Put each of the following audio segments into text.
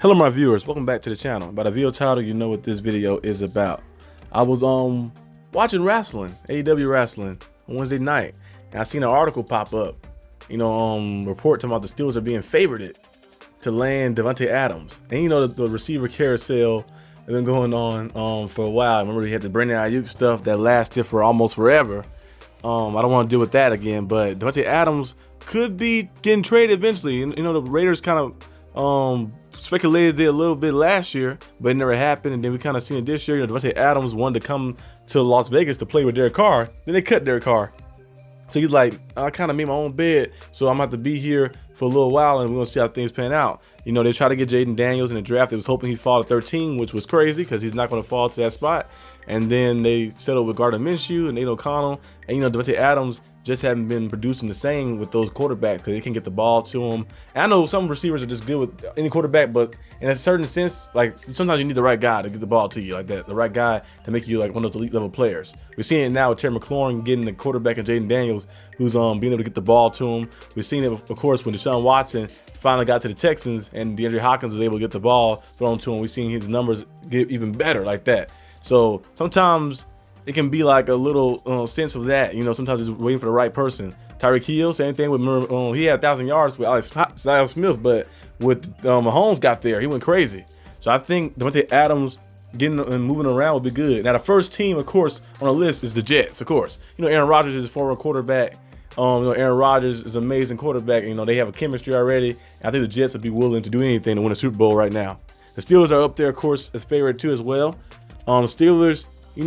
Hello my viewers, welcome back to the channel. By the video title, you know what this video is about. I was watching wrestling, AEW wrestling on Wednesday night, and I seen an article pop up, report talking about the Steelers are being favored to land Davante Adams. And the receiver carousel has been going on for a while. Remember we had the Brandon Ayuk stuff that lasted for almost forever. I don't want to deal with that again, but Davante Adams could be getting traded eventually. And the Raiders kind of speculated it a little bit last year, but it never happened. And then we kind of seen it this year. Davante Adams wanted to come to Las Vegas to play with Derek Carr. Then they cut Derek Carr. So he's like, I kind of made my own bed, so I'm going to have to be here for a little while, and we're going to see how things pan out. They tried to get Jaden Daniels in the draft. They was hoping he'd fall to 13, which was crazy because he's not going to fall to that spot. And then they settled with Gardner Minshew and Nate O'Connell. And, Davante Adams just haven't been producing the same with those quarterbacks because they can get the ball to him. And I know some receivers are just good with any quarterback, but in a certain sense, like sometimes you need the right guy to get the ball to you like that, the right guy to make you like one of those elite level players. We're seeing it now with Terry McLaurin getting the quarterback and Jaden Daniels, who's being able to get the ball to him. We've seen it, of course, when Deshaun Watson finally got to the Texans and DeAndre Hopkins was able to get the ball thrown to him. We've seen his numbers get even better like that. So sometimes it can be like a little sense of that. Sometimes it's waiting for the right person. Tyreek Hill, same thing with he had 1,000 yards with Alex Smith, but with Mahomes got there, he went crazy. So I think Davante Adams getting and moving around would be good. Now the first team, of course, on the list is the Jets. Of course, Aaron Rodgers is a former quarterback. Aaron Rodgers is an amazing quarterback. They have a chemistry already. I think the Jets would be willing to do anything to win a Super Bowl right now. The Steelers are up there, of course, as favorite too as well. Steelers, we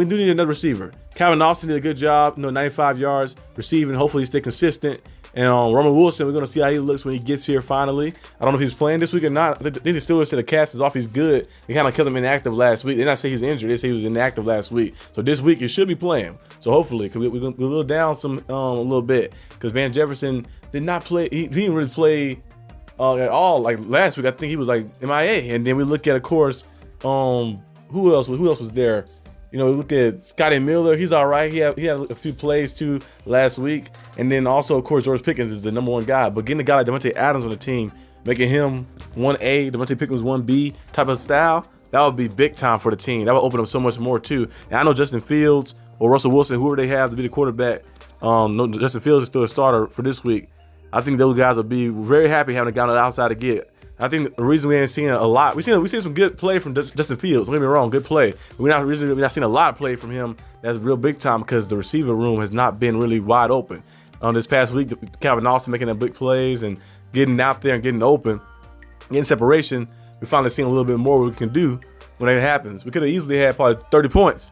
do need another receiver. Calvin Austin did a good job, 95 yards receiving. Hopefully he stay consistent. And Roman Wilson, we're gonna see how he looks when he gets here finally. I don't know if he's playing this week or not. I think the Steelers said the cast is off. He's good. They kind of kept him inactive last week. They did not say he's injured. They say he was inactive last week. So this week he should be playing. So hopefully, because we're a little down a little bit because Van Jefferson did not play. He didn't really play at all. Like last week, I think he was like MIA. And then we look at, of course, who else was there? We look at Scotty Miller. He's all right. He had a few plays too last week. And then also, of course, George Pickens is the #1 guy. But getting a guy like Davante Adams on the team, making him 1A, Davante Pickens 1B type of style, that would be big time for the team. That would open up so much more too. And I know Justin Fields or Russell Wilson, whoever they have to be the quarterback, Justin Fields is still a starter for this week. I think those guys will be very happy having a guy on the outside to get. I think the reason we ain't seen a lot, we seen some good play from Justin Fields. Don't get me wrong, good play. We're not seeing a lot of play from him that's real big time because the receiver room has not been really wide open. This past week, Calvin Austin making them big plays and getting out there and getting open, getting separation. We finally seen a little bit more what we can do when that happens. We could have easily had probably 30 points.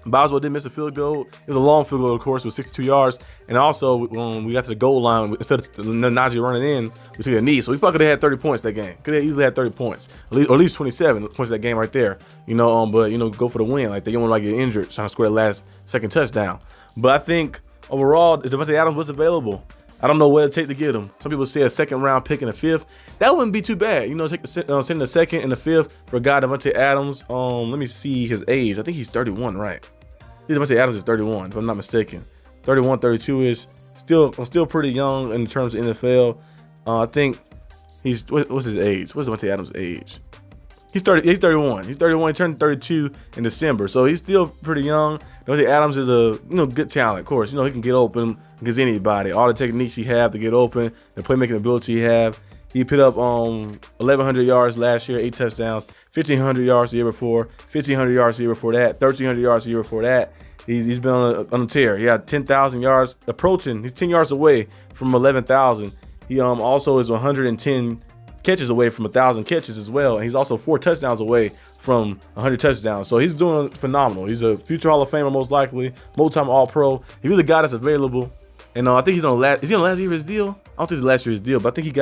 Boswell did miss a field goal. It was a long field goal, of course, with 62 yards. And also, when we got to the goal line, instead of Najee running in, we took a knee. So we probably could have had 30 points that game. Could have easily had 30 points, or at least 27 points that game right there. But go for the win. Like they don't want to get injured trying to score that second touchdown. But I think overall, if Davante Adams was available, I don't know what it'd take to get him. Some people say a second-round pick in the 5th. That wouldn't be too bad. Sending the 2nd and the 5th for a guy Davante Adams. Let me see his age. I think he's 31, right? I think Davante Adams is 31, if I'm not mistaken. 31, 32-ish. Still pretty young in terms of NFL. I think what's his age? What's Davante Adams' age? He's 31. He's 31. He turned 32 in December, so he's still pretty young. Davante Adams is a good talent, of course. He can get open against anybody. All the techniques he have to get open, the playmaking ability he have. He put up 1,100 yards last year, 8 touchdowns, 1,500 yards the year before, 1,500 yards the year before that, 1,300 yards the year before that. He's been on a tear. He had 10,000 yards approaching. He's 10 yards away from 11,000. He also is 110 catches away from 1,000 catches as well, and he's also 4 touchdowns away from 100 touchdowns. So he's doing phenomenal. He's a future Hall of Famer most likely, multi-time All-Pro. He's the guy that's available, and I think he's on last. Is he on last year of his deal? I don't think it's last year of his deal, but I think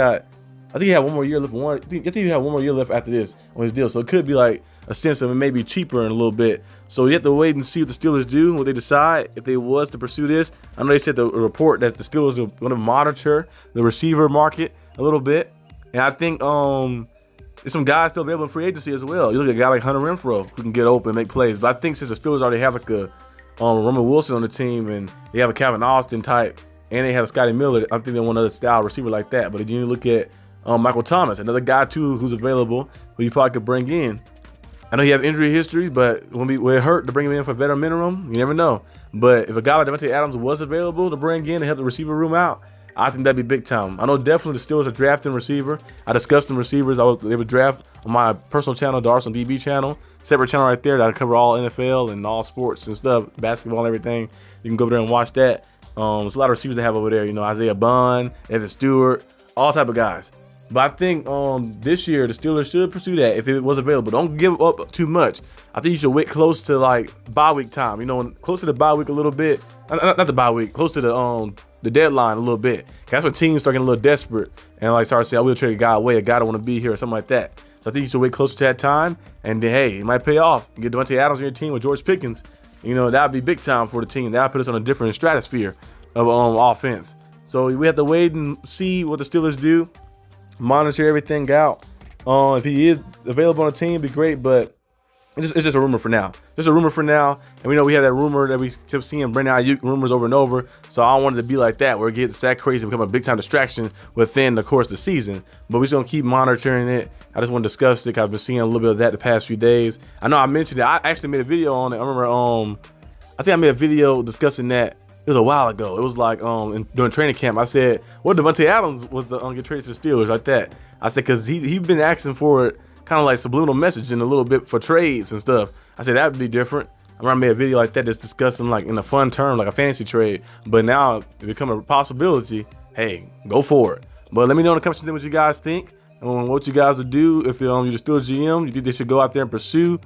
he had one more year left. I think he had one more year left after this on his deal, so it could be like a sense of it may be cheaper in a little bit. So you have to wait and see what the Steelers do, what they decide if they was to pursue this. I know they said the report that the Steelers are going to monitor the receiver market a little bit. And I think there's some guys still available in free agency as well. You look at a guy like Hunter Renfrow who can get open and make plays. But I think since the Steelers already have like a Roman Wilson on the team and they have a Calvin Austin type and they have a Scotty Miller, I think they want another style receiver like that. But if you look at Michael Thomas, another guy too who's available, who you probably could bring in. I know he have injury history, but when it hurt to bring him in for veteran minimum, you never know. But if a guy like Davante Adams was available to bring in and help the receiver room out, I think that'd be big time. I know definitely the Steelers are drafting receiver. I discussed them receivers. They would draft on my personal channel, the Arsenal D.B channel, separate channel right there that I cover all NFL and all sports and stuff, basketball and everything. You can go over there and watch that. There's a lot of receivers they have over there. You know, Isaiah Bunn, Evan Stewart, all type of guys. But I think this year the Steelers should pursue that if it was available. Don't give up too much. I think you should wait close to like bye week time. You know, close to the bye week a little bit. Not the bye week, close to the deadline a little bit. That's when teams start getting a little desperate and like start saying, "I will trade a guy away, a guy that want to be here," or something like that. So I think you should wait closer to that time, and then hey, it might pay off. You get Davante Adams on your team with George Pickens. You know, that'd be big time for the team. That'd put us on a different stratosphere of offense. So we have to wait and see what the Steelers do. Monitor everything out. If he is available on the team, it'd be great, but it's just a rumor for now. Just a rumor for now. And we know we had that rumor that we kept seeing Brandon Ayuk rumors over and over. So I don't want it to be like that, where it gets that crazy, become a big time distraction within the course of the season. But we're just gonna keep monitoring it. I just want to discuss it. I've been seeing a little bit of that the past few days. I know I mentioned it. I actually made a video on it. I remember I think I made a video discussing that. It was a while ago. It was like during training camp. I said, "What Davante Adams was the get traded to the Steelers like that?" I said because he'd been asking for it, kind of like subliminal messaging a little bit for trades and stuff. I said that'd be different. I remember I made a video like that that's discussing like in a fun term, like a fantasy trade. But now it become a possibility. Hey, go for it. But let me know in the comments what you guys think and what you guys would do if you're the Steelers GM. You think they should go out there and pursue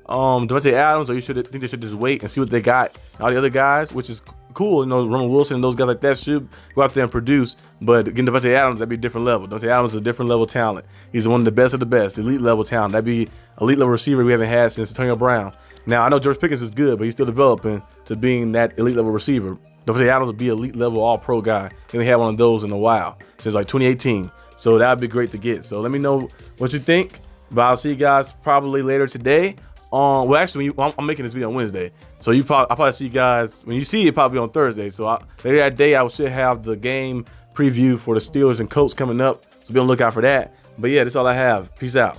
Davante Adams, or you think they should just wait and see what they got, all the other guys, which is cool. You know, Roman Wilson and those guys like that should go out there and produce. But getting Davante Adams, that'd be a different level. Davante Adams is a different level talent. He's one of the best, elite level talent. That'd be elite level receiver we haven't had since Antonio Brown. Now I know George Pickens is good, but he's still developing to being that elite level receiver. Davante Adams would be elite level all pro guy. They haven't had one of those in a while since like 2018. So that'd be great to get. So let me know what you think. But I'll see you guys probably later today. Well, actually, I'm making this video on Wednesday, so I'll probably see you guys when you see it, probably on Thursday. So later that day, I should have the game preview for the Steelers and Colts coming up. So be on the lookout for that. But yeah, that's all I have. Peace out.